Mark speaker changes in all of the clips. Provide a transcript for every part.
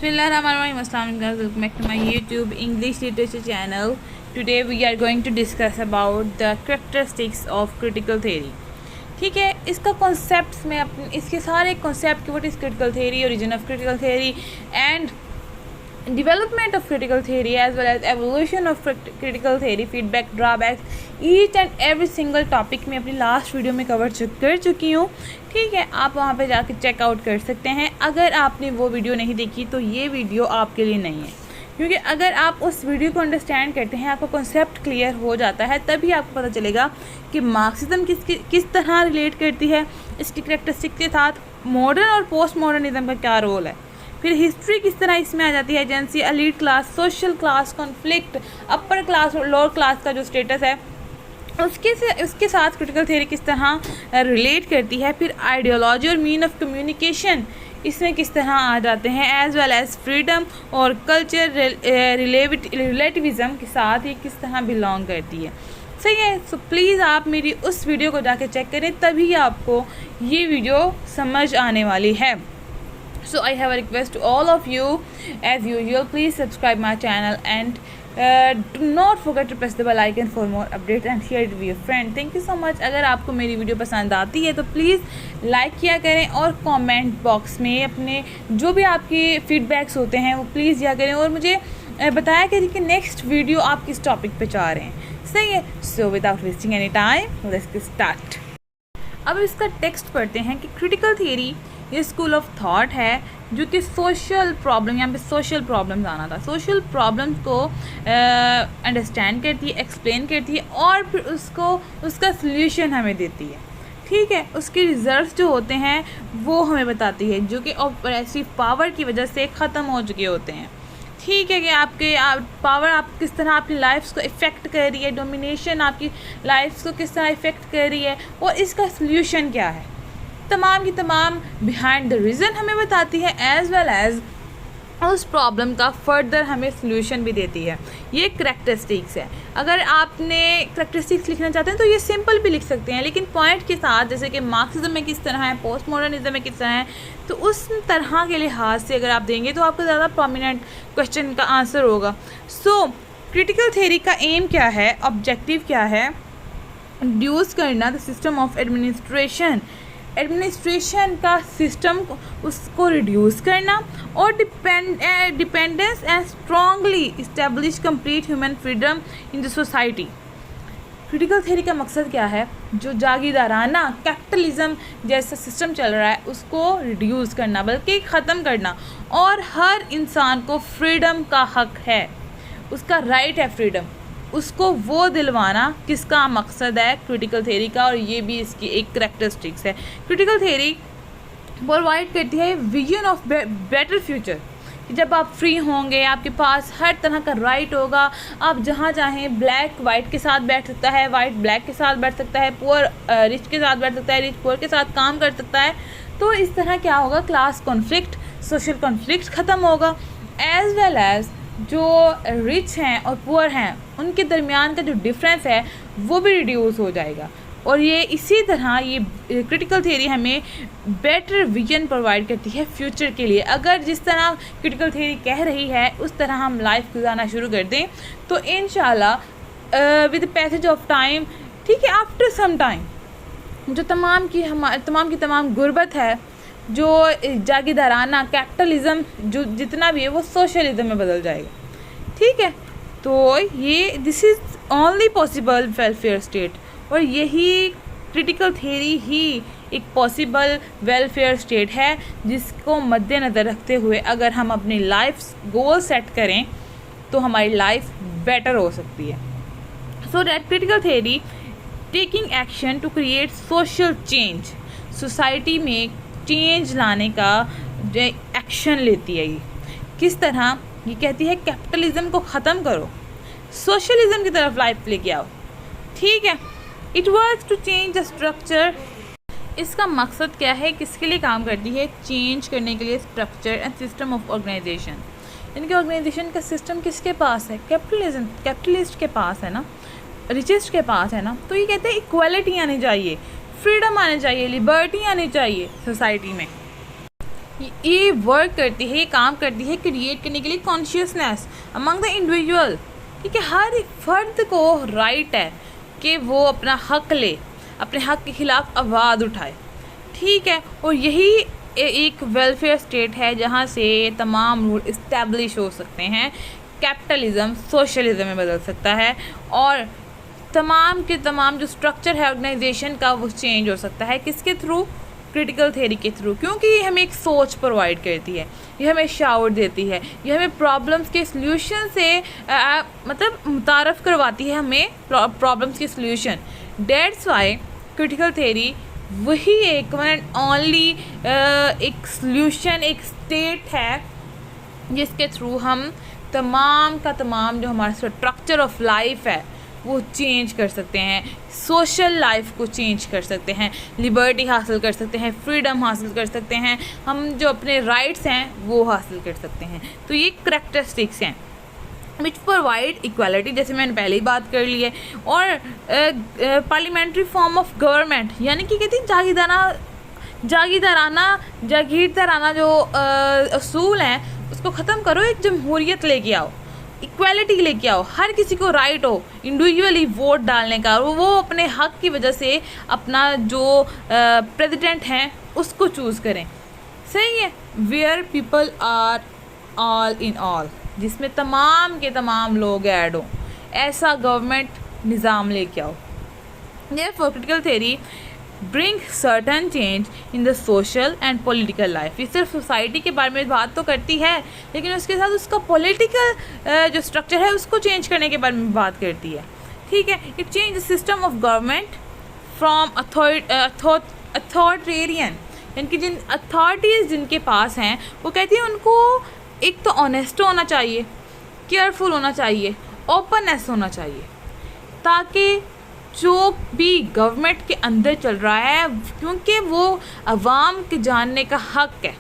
Speaker 1: Bismillahirrahmanirrahim. Assalamu alaikum. Welcome back to my YouTube English literature channel. Today we are going to discuss about the characteristics of critical theory. ठीक है, इसका concept में अपने इसके सारे concept what is critical theory, origin of critical theory and development of critical theory as well as evolution of critical theory, feedback, drawbacks, each and every single topic मैं अपनी last video में cover कर चुकी हूँ. ठीक है, आप वहाँ पे जाके चेकआउट कर सकते हैं. अगर आपने वो वीडियो नहीं देखी तो ये वीडियो आपके लिए नहीं है, क्योंकि अगर आप उस वीडियो को अंडरस्टैंड करते हैं, आपका कॉन्सेप्ट क्लियर हो जाता है, तभी आपको पता चलेगा कि मार्क्सिज्म किस तरह रिलेट करती है इसकी करैक्टरिस्टिक के साथ, मॉडर्न और पोस्ट मॉडर्निज्म का क्या रोल है, फिर हिस्ट्री किस तरह इसमें आ जाती है, agency, elite class, social class, conflict, upper class और लोअर क्लास का जो स्टेटस है उसके साथ क्रिटिकल थ्योरी किस तरह रिलेट करती है, फिर आइडियोलॉजी और मीन ऑफ कम्युनिकेशन इसमें किस तरह आ जाते हैं, एज वेल एज फ्रीडम और कल्चर रिलेटिविज़म के साथ ये किस तरह बिलोंग करती है. सही है. सो प्लीज़ आप मेरी उस वीडियो को जाके चेक करें, तभी आपको ये वीडियो समझ आने वाली है. So I have a request to all of you, as usual, please subscribe my channel and do not forget to press the bell icon for more updates and share it with your friend. Thank you so much. अगर आपको मेरी video पसंद आती है तो please like किया करें और कमेंट बॉक्स में अपने जो भी आपके फीडबैक्स होते हैं वो प्लीज़ दिया करें और मुझे बताया करें कि नेक्स्ट वीडियो आप किस टॉपिक पे चाह रहे हैं. सही है. So without wasting any time let's get start. अब इसका टेक्स्ट पढ़ते हैं कि क्रिटिकल थियरी ये स्कूल ऑफ थॉट है जो कि सोशल प्रॉब्लम, यहाँ पे सोशल प्रॉब्लम्स आना था, सोशल प्रॉब्लम्स को अंडरस्टैंड करती है, एक्सप्लेन करती है और फिर उसका सल्यूशन हमें देती है. ठीक है. उसके रिजल्ट्स जो होते हैं वो हमें बताती है, जो कि ऑपरेसिव पावर की वजह से ख़त्म हो चुके होते हैं. ठीक है कि पावर आप किस तरह आपकी लाइफ्स को इफ़ेक्ट कर रही है, डोमिनेशन आपकी लाइफ्स को किस तरह इफ़ेक्ट कर रही है और इसका सल्यूशन क्या है, तमाम की तमाम बिहाइंड द रीज़न हमें बताती है, एज वेल एज उस प्रॉब्लम का फर्दर हमें सल्यूशन भी देती है. ये करैक्टरिस्टिक्स है. अगर आपने करैक्टरिस्टिक्स लिखना चाहते हैं तो ये सिंपल भी लिख सकते हैं, लेकिन पॉइंट के साथ, जैसे कि मार्क्सिज्म में किस तरह है, पोस्ट मॉडर्निज्म में किस तरह है, तो उस तरह के लिहाज से अगर आप देंगे तो आपको ज़्यादा प्रोमिनेंट क्वेश्चन का आंसर होगा. सो क्रिटिकल थ्योरी का एम क्या है, ऑब्जेक्टिव क्या है, रिड्यूस करना द सिस्टम ऑफ एडमिनिस्ट्रेशन का सिस्टम उसको रिड्यूस करना और dependence and strongly establish complete human freedom in the society. Critical theory का मकसद क्या है, जो जागीरदाराना कैपिटलिज्म जैसा सिस्टम चल रहा है उसको रिड्यूस करना, बल्कि ख़त्म करना, और हर इंसान को फ्रीडम का हक है, उसका राइट है फ्रीडम, उसको वो दिलवाना किसका मकसद है क्रिटिकल थ्योरी का, और ये भी इसकी एक करैक्टरिस्टिक्स है. क्रिटिकल थ्योरी प्रोवाइड करती है विजन ऑफ बेटर फ्यूचर. जब आप फ्री होंगे, आपके पास हर तरह का राइट होगा, आप जहाँ चाहें, ब्लैक वाइट के साथ बैठ सकता है, वाइट ब्लैक के साथ बैठ सकता है, पुअर रिच के साथ बैठ सकता है, रिच पुअर के साथ काम कर सकता है. तो इस तरह क्या होगा, क्लास कॉन्फ्लिक्ट, सोशल कॉन्फ्लिक्ट ख़त्म होगा, एज वेल एज जो रिच हैं और पुअर हैं उनके दरमियान का जो डिफरेंस है वो भी रिड्यूस हो जाएगा. और ये इसी तरह ये क्रिटिकल थ्योरी हमें बेटर विजन प्रोवाइड करती है फ्यूचर के लिए. अगर जिस तरह क्रिटिकल थ्योरी कह रही है उस तरह हम लाइफ गुजारना शुरू कर दें तो इंशाल्लाह विद पैसेज ऑफ टाइम, ठीक है, आफ्टर सम टाइम, जो तमाम की तमाम गुर्बत है, जो जागीरदाराना कैपिटलिज्म जो जितना भी है वो सोशलिज्म में बदल जाएगा. ठीक है. तो ये this is only possible welfare state, और यही क्रिटिकल थ्योरी ही एक पॉसिबल वेलफेयर स्टेट है जिसको मद्देनज़र रखते हुए अगर हम अपनी लाइफ गोल सेट करें तो हमारी लाइफ बेटर हो सकती है. So that critical theory taking action to create social change, society में चेंज लाने का जो एक्शन लेती है. ये किस तरह, ये कहती है कैपिटलिज्म को ख़त्म करो, सोशलिज्म की तरफ लाइफ लेके आओ. ठीक है. It works to change the structure. इसका मकसद क्या है, किसके लिए काम करती है, चेंज करने के लिए structure and system of organisation. इनके ऑर्गेनाइजेशन का सिस्टम किसके पास है, कैपिटलिस्ट के पास है ना, रिचेस्ट के पास है ना. तो ये कहते हैं इक्वालिटी आनी चाहिए, फ्रीडम आनी चाहिए, लिबर्टी आनी चाहिए सोसाइटी में. ये वर्क करती है, ये काम करती है क्रिएट करने के लिए कॉन्शियसनेस अमंग द इंडिविजुअल। ठीक है, हर एक फर्द को राइट है कि वो अपना हक ले, अपने हक के खिलाफ आवाज़ उठाए। ठीक है, और यही एक वेलफेयर स्टेट है जहाँ से तमाम रूल इस्टेब्लिश हो सकते हैं, कैपिटलिज्म सोशलिज्म में बदल सकता है, और तमाम के तमाम जो स्ट्रक्चर है ऑर्गेनाइजेशन का वो चेंज हो सकता है। किसके थ्रू? क्रिटिकल थ्योरी के थ्रू, क्योंकि ये हमें एक सोच प्रोवाइड करती है, ये हमें शावर देती है, ये हमें प्रॉब्लम्स के सल्यूशन से मतलब मुतारफ़ करवाती है हमें प्रॉब्लम्स के solution. That's why critical theory वही एक वन एंड ओनली एक सल्यूशन, एक स्टेट है जिसके थ्रू हम तमाम का तमाम जो हमारा स्ट्रक्चर ऑफ लाइफ है वो चेंज कर सकते हैं, सोशल लाइफ को चेंज कर सकते हैं, लिबर्टी हासिल कर सकते हैं, फ्रीडम हासिल कर सकते हैं, हम जो अपने राइट्स हैं वो हासिल कर सकते हैं। तो ये करैक्टरिस्टिक्स हैं विच प्रोवाइड इक्वालिटी, जैसे मैंने पहले ही बात कर ली है। और पार्लियामेंट्री फॉर्म ऑफ गवर्नमेंट, यानी कि कहती जागीरदाराना जो असूल हैं उसको ख़त्म करो, एक जमहूरियत लेके आओ, इक्वालिटी लेके आओ, हर किसी को राइट हो इंडिविजुअली वोट डालने का, और वो अपने हक की वजह से अपना जो प्रेसिडेंट हैं उसको चूज़ करें। सही है, where people are all in all, जिसमें तमाम के तमाम लोग ऐड हों, ऐसा गवर्नमेंट निज़ाम लेके आओ। Therefore, critical theory bring certain change in the social and political life. ये सिर्फ सोसाइटी के बारे में बात तो करती है, लेकिन उसके साथ उसका पॉलिटिकल जो स्ट्रक्चर है उसको चेंज करने के बारे में बात करती है। ठीक है, it change the system of government from authoritarian, यानी कि जिन अथॉरिटीज़ जिनके पास हैं वो कहती है उनको एक तो ऑनेस्ट होना चाहिए, केयरफुल होना चाहिए, ओपननेस होना चाहिए, ताकि जो भी गवर्नमेंट के अंदर चल रहा है, क्योंकि वो अवाम के जानने का हक है,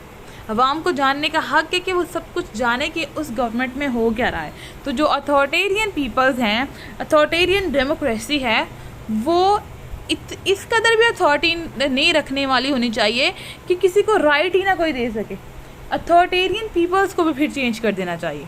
Speaker 1: अवाम को जानने का हक है कि वो सब कुछ जाने कि उस गवर्नमेंट में हो क्या रहा है। तो जो अथॉरिटेरियन पीपल्स हैं, अथॉरिटेरियन डेमोक्रेसी है, वो इस कदर भी अथॉरिटी नहीं रखने वाली होनी चाहिए कि किसी को राइट ही ना कोई दे सके। अथॉरिटेरियन पीपल्स को भी फिर चेंज कर देना चाहिए।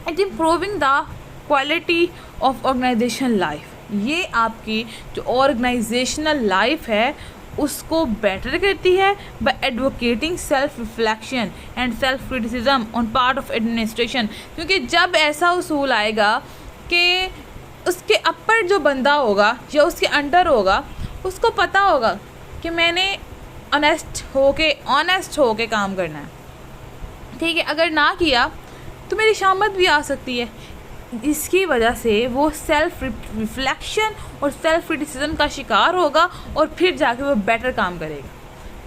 Speaker 1: It improving the quality of organisation life, ये आपकी जो ऑर्गेनाइजेशनल लाइफ है उसको बेटर करती है by advocating self reflection and self criticism on part of administration. क्योंकि जब ऐसा उसूल आएगा कि उसके अपर जो बंदा होगा या उसके अंडर होगा, उसको पता होगा कि मैंने ऑनेस्ट होके काम करना है। ठीक है, अगर ना किया तो मेरी शामत भी आ सकती है। इसकी वजह से वो सेल्फ रिफ्लेक्शन और सेल्फ क्रिटिसिज्म का शिकार होगा और फिर जाके वो बेटर काम करेगा।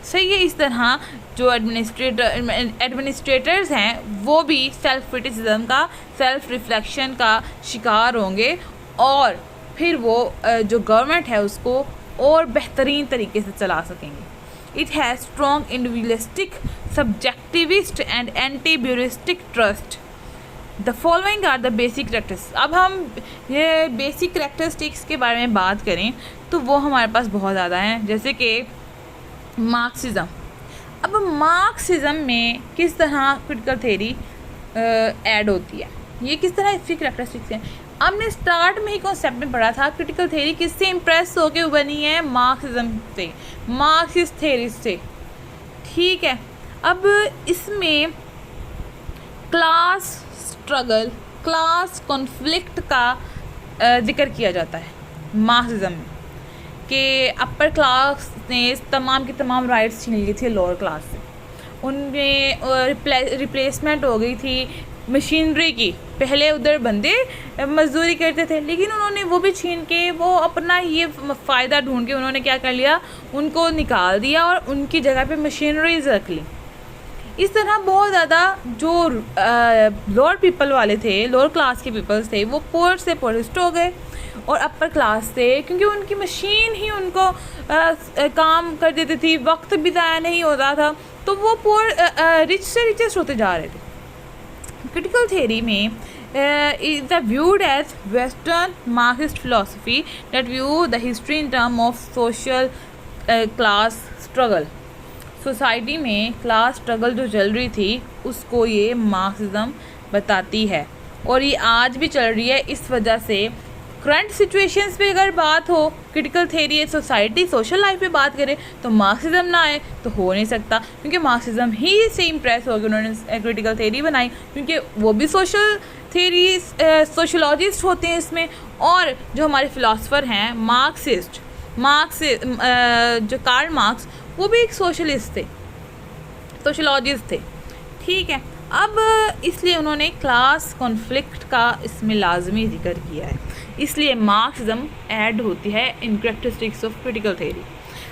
Speaker 1: सही है, इस तरह जो एडमिनिस्ट्रेटर्स हैं वो भी सेल्फ क्रिटिसिज्म का, सेल्फ रिफ्लेक्शन का शिकार होंगे और फिर वो जो गवर्नमेंट है उसको और बेहतरीन तरीके से चला सकेंगे। It has strong individualistic, subjectivist and anti heuristic trust. The following are the basic characteristics. अब हम ये बेसिक करेक्टरिस्टिक्स के बारे में बात करें तो वो हमारे पास बहुत ज़्यादा हैं, जैसे कि मार्क्सिज़म। अब मार्क्सिज़म में किस तरह क्रिटिकल थ्योरी ऐड होती है, ये किस तरह इसकी करेक्टरिस्टिक्स हैं। हमने स्टार्ट में ही कॉन्सेप्ट में पढ़ा था क्रिटिकल थ्योरी किससे इम्प्रेस होकर बनी है, मार्क्सिज़म से, मार्क्सिस्ट थ्योरी से। ठीक है, अब इसमें क्लास स्ट्रगल, क्लास कॉन्फ्लिक्ट का जिक्र किया जाता है मार्क्सिज्म में, कि अपर क्लास ने तमाम की तमाम राइट्स छीन ली थी लोअर क्लास से, उनमें रिप्लेसमेंट हो गई थी मशीनरी की। पहले उधर बंदे मजदूरी करते थे, लेकिन उन्होंने वो भी छीन के वो अपना ये फ़ायदा ढूंढ के उन्होंने क्या कर लिया, उनको निकाल दिया और उनकी जगह पे मशीनरीज रख ली। इस तरह बहुत ज़्यादा जो लोअर पीपल वाले थे, लोअर क्लास के पीपल्स थे, वो पोअर से पोअरेस्ट हो गए और अपर क्लास से, क्योंकि उनकी मशीन ही उनको काम कर देती थी, वक्त भी ज़ाया नहीं होता था, तो वो पोअर रिच से रिचेस्ट होते जा रहे थे। क्रिटिकल थ्योरी में is viewed as Western Marxist philosophy that view the history in terms of social class struggle. Society में क्लास स्ट्रगल जो चल रही थी उसको ये मार्क्सिज्म बताती है, और ये आज भी चल रही है। इस वजह से करंट सिचुएशंस पे अगर बात हो, critical theory society social life पे बात करें तो मार्क्सिज्म ना आए तो हो नहीं सकता, क्योंकि मार्क्सिज्म ही से इम्प्रेस हो गया उन्होंने क्रिटिकल थेरी बनाई, क्योंकि वो भी सोशल थेरी सोशोलॉजिस्ट होते हैं इसमें। और जो हमारे फिलासफ़र हैं मार्क्स जो कार्ल मार्क्स, वो भी एक सोशलिस्ट थे, सोशोलॉजिस्ट थे। ठीक है, अब इसलिए उन्होंने क्लास कॉन्फ्लिक्ट का इसमें लाजमी जिक्र किया है, इसलिए मार्क्सिज्म ऐड होती है इन कैरेक्टरिस्टिक्स ऑफ क्रिटिकल थ्योरी।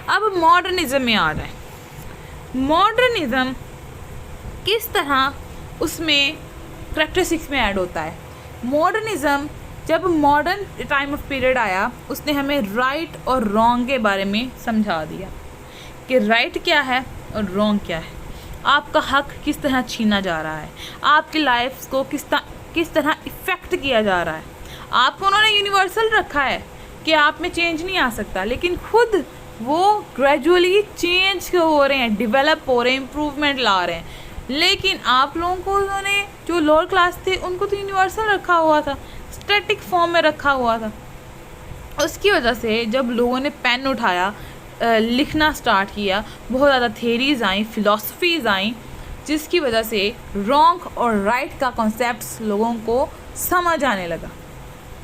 Speaker 1: अब मॉडर्निज्म में आ रहा है। मॉडर्निज्म किस तरह उसमें कैरेक्टरिस्टिक्स में ऐड होता है। मॉडर्निज्म जब मॉडर्न टाइम ऑफ पीरियड आया, उसने हमें राइट और रॉन्ग के बारे में समझा दिया कि राइट क्या है और रॉन्ग क्या है, आपका हक किस तरह छीना जा रहा है, आपकी लाइफ को किस तरह इफ़ेक्ट किया जा रहा है। आपको उन्होंने यूनिवर्सल रखा है कि आप में चेंज नहीं आ सकता, लेकिन खुद वो ग्रेजुअली चेंज हो रहे हैं, डेवलप हो रहे हैं, इम्प्रूवमेंट ला रहे हैं। लेकिन आप लोगों को उन्होंने, जो लोअर क्लास थे, उनको तो यूनिवर्सल रखा हुआ था, स्टैटिक फॉर्म में रखा हुआ था। उसकी वजह से जब लोगों ने पेन उठाया, लिखना स्टार्ट किया, बहुत ज़्यादा थेरीज़ आई, फ़िलासफ़ीज़ आई, जिसकी वजह से रॉन्ग और राइट का कॉन्सेप्ट्स लोगों को समझ आने लगा।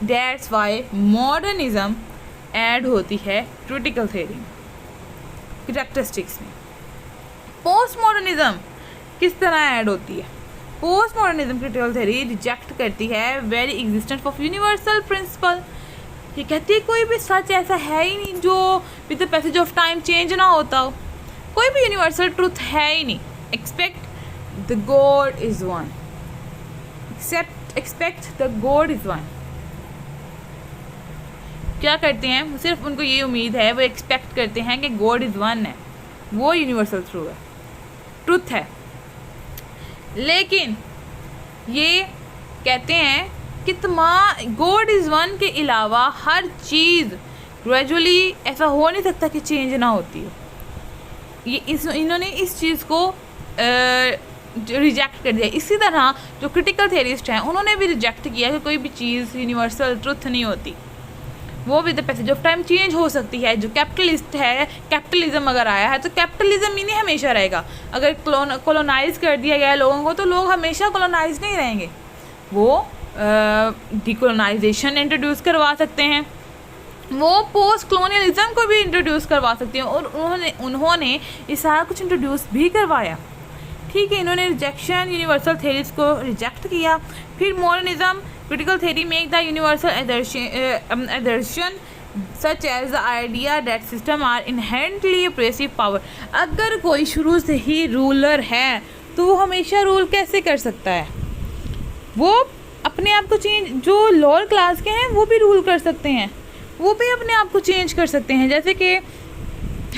Speaker 1: दैट्स वाई मॉडर्निज़म ऐड होती है क्रिटिकल थेरी कैरेक्टरिस्टिक्स में। पोस्ट मॉडर्निज़म किस तरह ऐड होती है। Post modernism critical theory reject करती है very existence of universal principle. ये कहती है कोई भी सच ऐसा है ही नहीं जो with the passage of time change ना होता हो, कोई भी यूनिवर्सल ट्रूथ है ही नहीं। Expect the God is one, expect the God is one. क्या करते हैं, सिर्फ उनको ये उम्मीद है, वो एक्सपेक्ट करते हैं कि गॉड इज़ वन है, वो यूनिवर्सल ट्रूथ है। लेकिन ये कहते हैं कि गॉड इज़ वन के अलावा हर चीज़ ग्रेजुअली ऐसा हो नहीं सकता कि चेंज ना होती हो। इन्होंने इस चीज़ को रिजेक्ट कर दिया। इसी तरह जो क्रिटिकल थेरिस्ट हैं उन्होंने भी रिजेक्ट किया कि कोई भी चीज़ यूनिवर्सल ट्रुथ नहीं होती, वो with the passage of time change हो सकती है। जो कैपिटलिस्ट है, कैपिटलिज्म अगर आया है तो कैपिटलिज्म ही नहीं हमेशा रहेगा। अगर कॉलोनाइज कर दिया गया है लोगों को तो लोग हमेशा कॉलोनाइज नहीं रहेंगे, वो डिकोलोनाइजेशन इंट्रोड्यूस करवा सकते हैं, वो पोस्ट कॉलोनियलिज्म को भी इंट्रोड्यूस करवा सकते हैं, और उन्होंने ये सारा कुछ इंट्रोड्यूस भी करवाया। ठीक है, इन्होंने रिजेक्शन यूनिवर्सल थेरीज को रिजेक्ट किया। फिर modernism critical theory make the universal assertion such as the idea that system are inherently oppressive power. अगर कोई शुरू से ही रूलर है तो वो हमेशा रूल कैसे कर सकता है, वो अपने आप को चेंज, जो लोअर क्लास के हैं वो भी रूल कर सकते हैं, वो भी अपने आप को चेंज कर सकते हैं। जैसे कि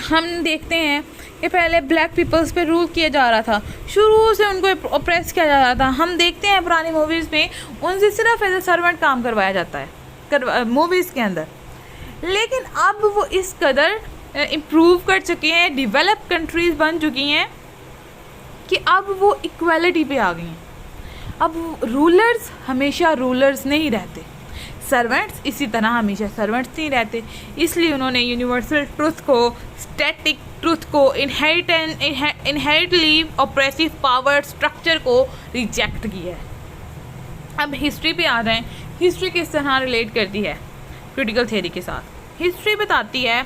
Speaker 1: हम देखते हैं कि पहले ब्लैक पीपल्स पे रूल किया जा रहा था, शुरू से उनको ऑप्रेस किया जा रहा था। हम देखते हैं पुरानी मूवीज़ में उनसे सिर्फ एज ए सर्वेंट काम करवाया जाता है मूवीज़ के अंदर। लेकिन अब वो इस कदर इम्प्रूव कर चुके हैं, डेवलप कंट्रीज़ बन चुकी हैं कि अब वो इक्वालिटी पे आ गई हैं। अब रूलर्स हमेशा रूलर्स नहीं रहते, सर्वेंट्स इसी तरह हमेशा सर्वेंट्स नहीं रहते। इसलिए उन्होंने यूनिवर्सल ट्रुथ को, स्टैटिक ट्रुथ को, इनहेरिटली ऑप्रेसिव पावर स्ट्रक्चर को रिजेक्ट किया है। अब हिस्ट्री पे आ रहे हैं। हिस्ट्री किस तरह रिलेट करती है क्रिटिकल थ्योरी के साथ। हिस्ट्री बताती है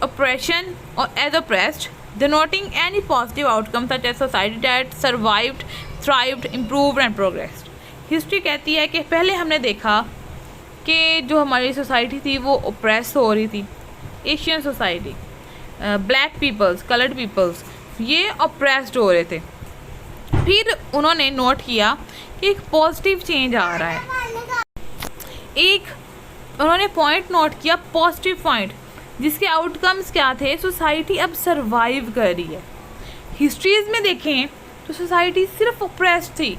Speaker 1: ऑपरेशन और as oppressed denoting any positive outcome such as society that survived, thrived, improved and progressed। History कहती है कि पहले हमने देखा कि जो हमारी सोसाइटी थी वो ओप्रेस हो रही थी, Asian society, black peoples, coloured peoples, ये ओप्रेस्ड हो रहे थे। फिर उन्होंने नोट किया कि एक पॉजिटिव चेंज आ रहा है। एक उन्होंने पॉइंट नोट किया, पॉजिटिव पॉइंट, जिसके आउटकम्स क्या थे, सोसाइटी अब सरवाइव कर रही है। हिस्ट्रीज़ में देखें तो सोसाइटी सिर्फ ओप्रेस्ड थी,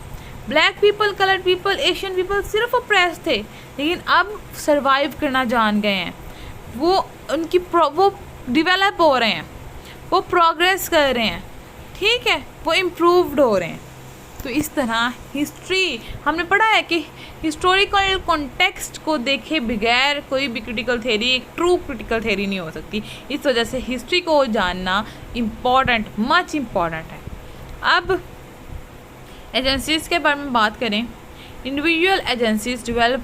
Speaker 1: black people, coloured people, Asian people सिर्फ ओप्रेस्ड थे, लेकिन अब सरवाइव करना जान गए हैं, वो डेवलप हो रहे हैं। वो प्रोग्रेस कर रहे हैं, ठीक है, वो इम्प्रूव्ड हो रहे हैं। तो इस तरह हिस्ट्री हमने पढ़ा है कि हिस्टोरिकल कॉन्टेक्स्ट को देखे बगैर कोई भी क्रिटिकल थ्योरी एक ट्रू क्रिटिकल थ्योरी नहीं हो सकती। इस वजह से हिस्ट्री को जानना इम्पॉर्टेंट, मच इम्पॉर्टेंट है। अब एजेंसीज के बारे में बात करें, individual agencies develop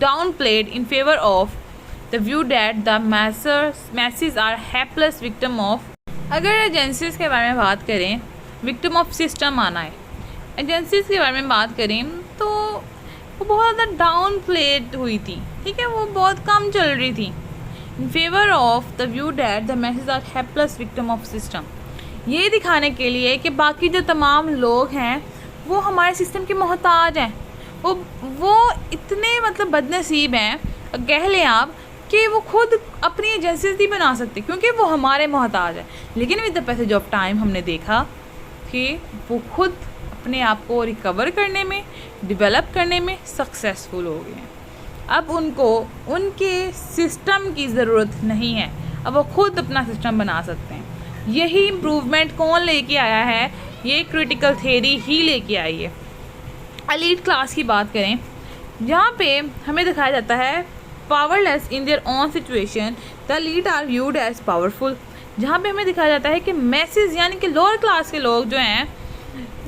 Speaker 1: down played in favour of the view that the masses are helpless victim of. अगर एजेंसीज के बारे में बात करें, विक्टिम ऑफ सिस्टम आना है। एजेंसीज के बारे में बात करें तो वो बहुत ज़्यादा डाउन प्लेड हुई थी, ठीक है, वो बहुत कम चल रही थी। In favour of the view that the masses are helpless victim of system, ये दिखाने के लिए कि बाकी जो तमाम लोग हैं वो हमारे सिस्टम के मोहताज हैं, वो इतने मतलब बदनसीब हैं, कह लें आप कि वो खुद अपनी एजेंसीज नहीं बना सकते क्योंकि वो हमारे मोहताज है। लेकिन with the passage of time हमने देखा कि वो खुद अपने आप को रिकवर करने में, डेवलप करने में सक्सेसफुल हो गए हैं। अब उनको उनके सिस्टम की ज़रूरत नहीं है, अब वो खुद अपना सिस्टम बना सकते हैं। यही इम्प्रूवमेंट कौन लेके आया है? ये क्रिटिकल थ्योरी ही लेके आई है। एलीट क्लास की बात करें, जहाँ पे हमें दिखाया जाता है powerless in their own situation the elite are viewed as powerful, जहाँ पे हमें दिखाया जाता है कि मैसेज यानी कि लोअर क्लास के लोग जो हैं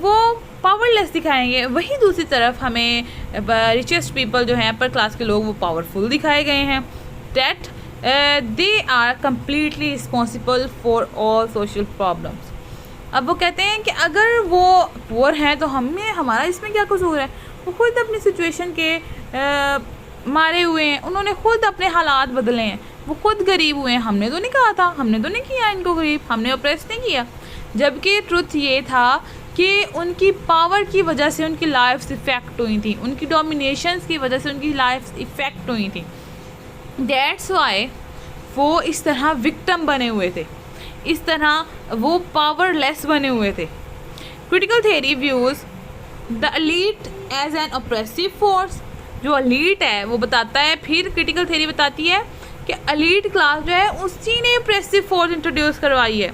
Speaker 1: वो पावरलेस दिखाएंगे, वहीं दूसरी तरफ हमें रिचेस्ट पीपल जो हैं अपर क्लास के लोग वो पावरफुल दिखाए गए हैं। That they are completely responsible for all social problems. अब वो कहते हैं कि अगर वो पुअर हैं तो हमारा इसमें क्या कसूर है? वो खुद अपनी सिचुएशन के मारे हुए हैं, उन्होंने खुद अपने हालात बदले हैं, वो खुद गरीब हुए हैं। हमने तो नहीं कहा था, हमने तो नहीं किया इनको गरीब, हमने ऑप्रेस नहीं किया। जबकि ट्रुथ ये था कि उनकी पावर की वजह से उनकी लाइफ्स इफ़ेक्ट हुई थी, उनकी डोमिनेशंस की वजह से उनकी लाइफ्स इफ़ेक्ट हुई थी। दैट्स वाई वो इस तरह विक्टिम बने हुए थे, इस तरह वो पावरलेस बने हुए थे। Critical theory views the elite as an oppressive force. जो एलीट है वो बताता है, फिर क्रिटिकल थ्योरी बताती है कि एलीट क्लास जो है उसी ने ऑप्रेसिव फोर्स इंट्रोड्यूस करवाई है।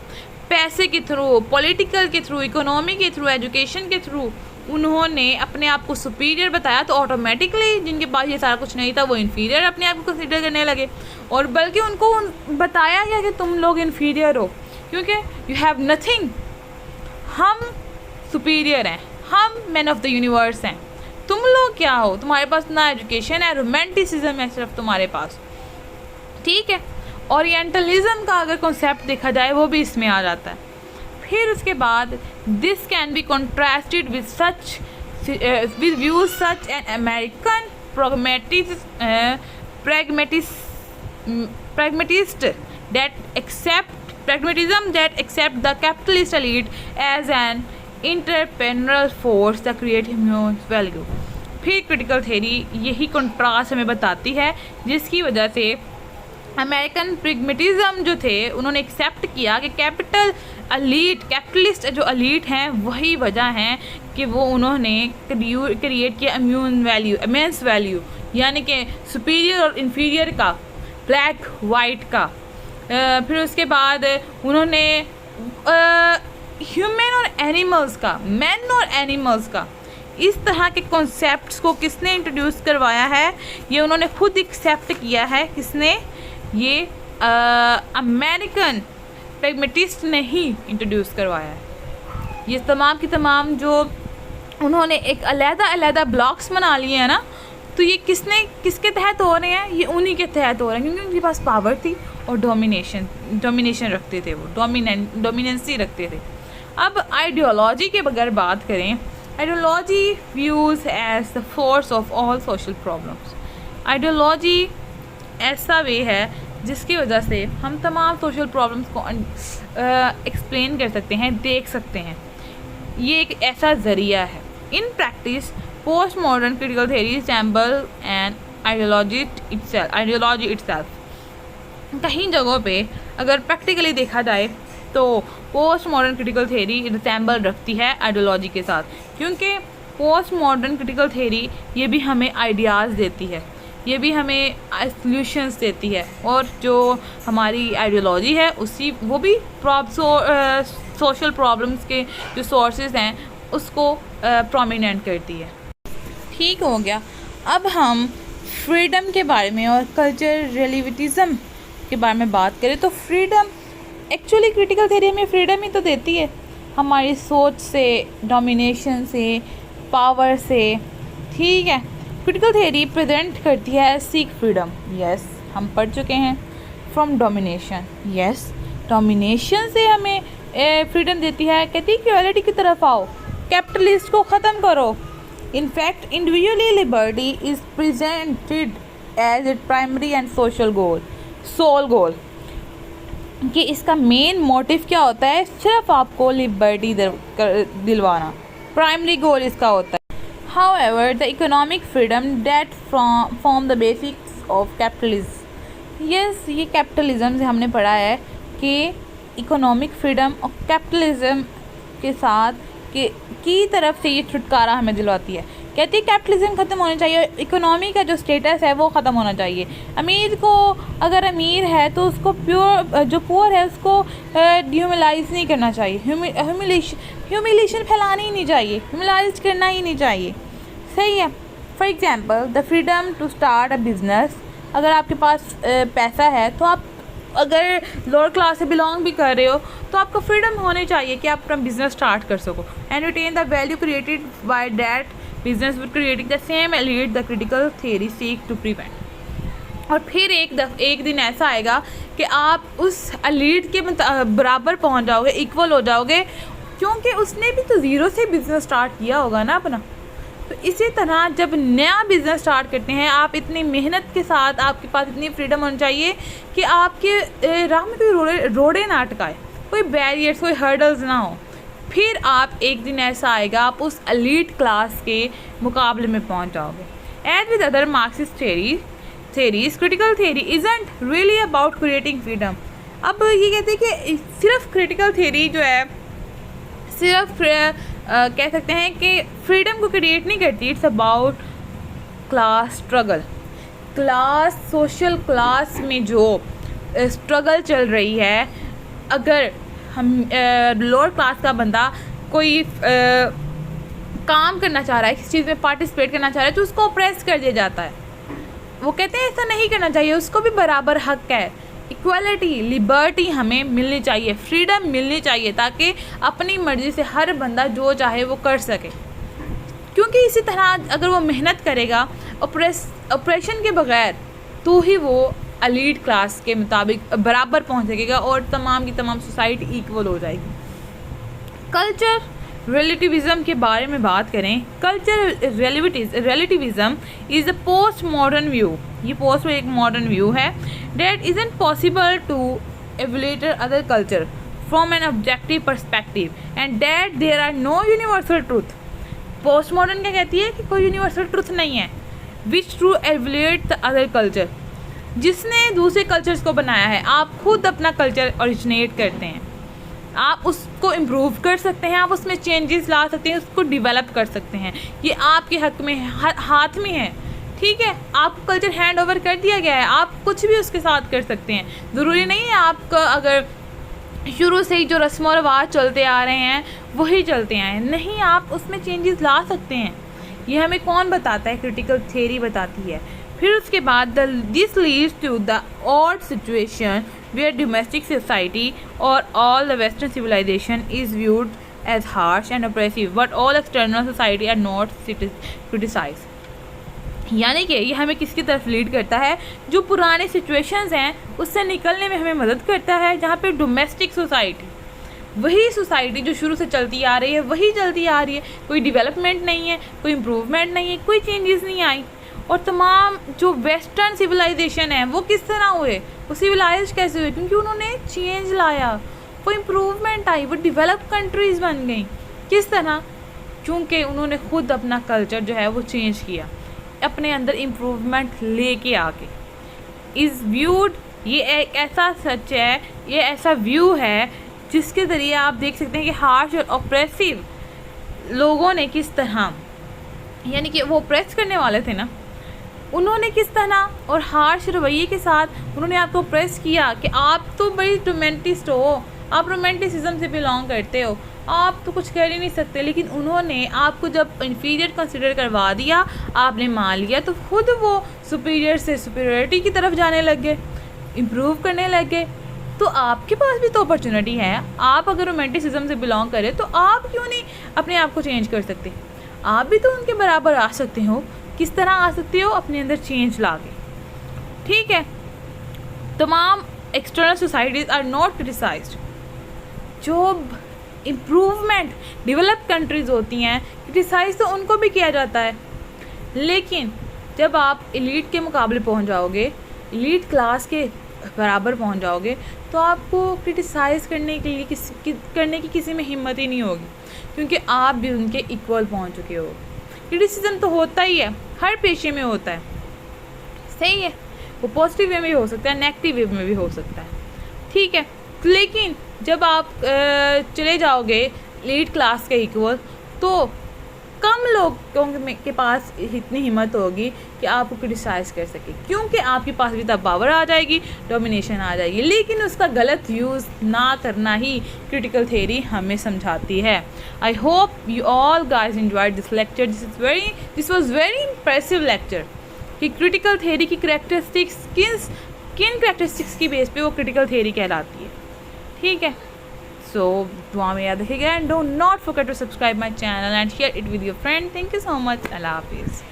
Speaker 1: पैसे के थ्रू, पॉलिटिकल के थ्रू, इकोनॉमी के थ्रू, एजुकेशन के थ्रू उन्होंने अपने आप को सुपीरियर बताया, तो ऑटोमेटिकली जिनके पास ये सारा कुछ नहीं था वो इन्फीरियर अपने आप को कंसिडर करने लगे। और बल्कि उनको बताया गया कि तुम लोग इन्फीरियर हो क्योंकि यू हैव नथिंग, हम सुपीरियर हैं, हम मैन ऑफ द यूनिवर्स हैं, तुम लोग क्या हो? तुम्हारे पास ना एजुकेशन है, रोमांटिसिज्म है सिर्फ तुम्हारे पास, ठीक है। ओरिएंटलिज्म का अगर कॉन्सेप्ट देखा जाए वो भी इसमें आ जाता है। फिर उसके बाद this can be contrasted with such with views such an American pragmatist that accept the capitalist elite as an entrepreneurial force that create human value। फिर क्रिटिकल थ्योरी यही कंट्रास्ट हमें बताती है, जिसकी वजह से अमेरिकन प्रेगमेटिज्म जो थे उन्होंने एक्सेप्ट किया कि कैपिटलिस्ट जो एलीट हैं वही वजह हैं कि वो उन्होंने क्रिएट किया इमेंस वैल्यू, यानी कि सुपीरियर और इन्फीरियर का, ब्लैक वाइट का। फिर उसके बाद उन्होंने ह्यूमन और एनिमल्स का, मैन और एनिमल्स का, इस तरह के कॉन्सेप्ट्स को किसने इंट्रोड्यूस करवाया है? ये उन्होंने खुद एक्सेप्ट किया है। किसने? ये अमेरिकन प्रेगमेटिस्ट ने ही इंट्रोड्यूस करवाया है। ये तमाम की तमाम जो उन्होंने एक अलग ब्लॉक्स बना लिए हैं ना, तो ये किसके तहत हो रहे हैं? ये उन्हीं के तहत हो रहे हैं क्योंकि उनके पास पावर थी और डोमिनेशन रखते थे, वो डोमिनेंसी रखते थे। अब आइडियोलॉजी के बगैर बात करें, ideology views as the force of all social problems. Ideology ऐसा वे है जिसकी वजह से हम तमाम सोशल प्रॉब्लम्स को एक्सप्लेन कर सकते हैं, देख सकते हैं। ये एक ऐसा ज़रिया है। In practice post modern critical theory resemble and ideology itself. कहीं जगहों पे अगर प्रैक्टिकली देखा जाए तो post modern critical theory resemble रखती है आइडियोलॉजी के साथ, क्योंकि पोस्ट मॉडर्न क्रिटिकल थ्योरी ये भी हमें आइडियाज़ देती है। ये भी हमें सॉल्यूशंस देती है, और जो हमारी आइडियोलॉजी है उसी वो भी सोशल प्रॉब्लम्स के जो सोर्सेज हैं उसको प्रोमिनेंट करती है। ठीक हो गया। अब हम फ्रीडम के बारे में और कल्चर रिलेटिविज्म के बारे में बात करें तो फ्रीडम एक्चुअली क्रिटिकल थ्योरी हमें फ्रीडम ही तो देती है, हमारी सोच से, डोमिनेशन से, पावर से। ठीक है, क्रिटिकल थ्योरी प्रेजेंट करती है सीक फ्रीडम, यस हम पढ़ चुके हैं, फ्रॉम डोमिनेशन, यस डोमिनेशन से हमें फ्रीडम देती है, कहती है इक्वालिटी की तरफ आओ, कैपिटलिस्ट को ख़त्म करो। In fact individually liberty is presented as it primary and social goal, sole goal, कि इसका मेन मोटिव क्या होता है, सिर्फ आपको लिबर्टी दिलवाना, प्राइमरी गोल इसका होता है। However, the economic freedom that form the basics of capitalism, yes ये कैपिटलिज्म से हमने पढ़ा है कि इकोनॉमिक फ्रीडम और कैपिटलिज्म के साथ की तरफ से ये छुटकारा हमें दिलवाती है। कहती है कैपिटलिज्म ख़त्म होना चाहिए, इकोनॉमी का जो स्टेटस है वो ख़त्म होना चाहिए। अमीर को अगर अमीर है तो उसको जो पुअर है उसको ह्यूमिलाइज नहीं करना चाहिए, ह्यूमिलेशन फैलानी ही नहीं चाहिए, ह्यूमिलाइज करना ही नहीं चाहिए। सही है। For example the freedom to start a business, अगर आपके पास पैसा है तो आप अगर लोअर क्लास से बिलोंग भी कर रहे हो तो आपको फ्रीडम होनी चाहिए कि आप अपना बिजनेस स्टार्ट कर सको, and retain the value created by that business with creating the same elite the critical theory seek to prevent. और फिर एक दिन ऐसा आएगा कि आप उस एलिट के बराबर पहुंच जाओगे, इक्वल हो जाओगे, क्योंकि उसने भी तो ज़ीरो से बिज़नेस स्टार्ट किया होगा ना अपना। तो इसी तरह जब नया बिज़नेस स्टार्ट करते हैं आप इतनी मेहनत के साथ, आपके पास इतनी फ्रीडम होनी चाहिए कि आपके राह में कोई रोड़े ना अटकाए, कोई बैरियर्स, कोई हर्डल्स ना हो। फिर आप एक दिन ऐसा आएगा आप उस एलीट क्लास के मुकाबले में पहुंच जाओगे। As with other Marxist theories, critical theory isn't really about creating freedom। अब ये कहते हैं कि सिर्फ क्रिटिकल थ्योरी जो है सिर्फ कह सकते हैं कि फ्रीडम को क्रिएट नहीं करती, it's about class struggle, social class में जो स्ट्रगल चल रही है। अगर हम लोअर क्लास का बंदा कोई काम करना चाह रहा है, किसी चीज़ में पार्टिसिपेट करना चाह रहा है तो उसको ऑप्रेस कर दिया जाता है। वो कहते हैं ऐसा नहीं करना चाहिए, उसको भी बराबर हक है। इक्वालिटी, लिबर्टी हमें मिलनी चाहिए, फ्रीडम मिलनी चाहिए, ताकि अपनी मर्ज़ी से हर बंदा जो चाहे वो कर सके। क्योंकि इसी तरह अगर वो मेहनत करेगा ऑपरेशन के बगैर तो ही वो एलीट क्लास के मुताबिक बराबर पहुंच सकेगा और तमाम की तमाम सोसाइटी इक्वल हो जाएगी। कल्चर रिलेटिविज़म के बारे में बात करें, culture relativism is a post modern view, ये पोस्ट एक मॉडर्न व्यू है, that isn't possible to evaluate other culture from an objective perspective and that there are no universal truth. Post modern क्या कहती है कि कोई यूनिवर्सल ट्रूथ नहीं है, which to evaluate the other culture, जिसने दूसरे कल्चर्स को बनाया है। आप खुद अपना कल्चर ओरिजिनेट करते हैं, आप उसको इम्प्रूव कर सकते हैं, आप उसमें चेंजेस ला सकते हैं, उसको डेवलप कर सकते हैं, ये आपके हक में है, हाथ में है। ठीक है, आपको कल्चर हैंड ओवर कर दिया गया है, आप कुछ भी उसके साथ कर सकते हैं। ज़रूरी नहीं है आपका अगर शुरू से ही जो रस्म और रिवाज चलते आ रहे हैं वही चलते आए हैं, नहीं, आप उसमें चेंजेस ला सकते हैं। ये हमें कौन बताता है? क्रिटिकल थ्योरी बताती है। फिर उसके बाद this leads to the odd situation where domestic society or all the western civilization is viewed as harsh and oppressive but all external society are not criticized। यानी कि ये हमें किसकी तरफ लीड करता है? जो पुराने सिचुएशंस हैं उससे निकलने में हमें मदद करता है, जहाँ पे डोमेस्टिक सोसाइटी, वही सोसाइटी जो शुरू से चलती आ रही है वही चलती आ रही है, कोई डेवलपमेंट नहीं है, कोई इम्प्रूवमेंट नहीं है, कोई चेंजेस नहीं आई। और तमाम जो वेस्टर्न सिविलाइजेशन है वो किस तरह हुए, वो सिविलाइज कैसे हुए? क्योंकि उन्होंने चेंज लाया, वो इम्प्रूवमेंट आई, वो डेवलप कंट्रीज़ बन गई। किस तरह? क्योंकि उन्होंने खुद अपना कल्चर जो है वो चेंज किया, अपने अंदर इम्प्रूवमेंट लेके आके। इज़ व्यूड, ये एक ऐसा सच है, ये ऐसा व्यू है जिसके ज़रिए आप देख सकते हैं कि हार्श और ऑप्रेसिव लोगों ने किस तरह, यानी कि वो ऑप्रेस करने वाले थे ना, उन्होंने किस तरह और हार्श रवैये के साथ उन्होंने आपको प्रेस किया कि आप तो बड़ी रोमांटिस्ट हो, आप रोमांटिसिज्म से बिलोंग करते हो, आप तो कुछ कर ही नहीं सकते। लेकिन उन्होंने आपको जब इन्फीरियर कंसिडर करवा दिया, आपने मान लिया, तो खुद वो सुपीरियर से सुपीरियरिटी की तरफ जाने लग गए, इम्प्रूव करने लग गए। तो आपके पास भी तो अपॉर्चुनिटी है। आप अगर रोमांटिसिज्म से बिलोंग करें तो आप क्यों नहीं अपने आप को चेंज कर सकते? आप भी तो उनके बराबर आ सकते हो। किस तरह आ सकते हो? अपने अंदर चेंज ला के। ठीक है, तमाम external societies are not criticised. जो इम्प्रूवमेंट डेवलप कंट्रीज़ होती हैं, क्रिटिसाइज तो उनको भी किया जाता है। लेकिन जब आप एलीट के मुकाबले पहुंच जाओगे, एलीट क्लास के बराबर पहुंच जाओगे, तो आपको क्रिटिसाइज़ करने के लिए करने की किसी में हिम्मत ही नहीं होगी, क्योंकि आप भी उनके इक्वल पहुंच चुके हो। क्रिटिसिज्म तो होता ही है, हर पेशे में होता है, सही है। वो पॉजिटिव वे में भी हो सकता है, नेगेटिव वे में भी हो सकता है। ठीक है, लेकिन जब आप चले जाओगे एलीट क्लास के इक्वल, तो कम लोगों के पास इतनी हिम्मत होगी कि आपको क्रिटिसाइज़ कर सके, क्योंकि आपके पास भी तब पावर आ जाएगी, डोमिनेशन आ जाएगी। लेकिन उसका गलत यूज़ ना करना ही क्रिटिकल थ्योरी हमें समझाती है। I hope you all guys enjoyed this lecture. This was very impressive lecture कि क्रिटिकल थ्योरी की करेक्टरिस्टिक्स किन करेक्टरिस्टिक्स की बेस पे वो क्रिटिकल थ्योरी कहलाती है। ठीक है, सो दुआ में याद रखिएगा, and don't not forget to subscribe my channel and share it with your friend. Thank you so much. Allah हाफिज़।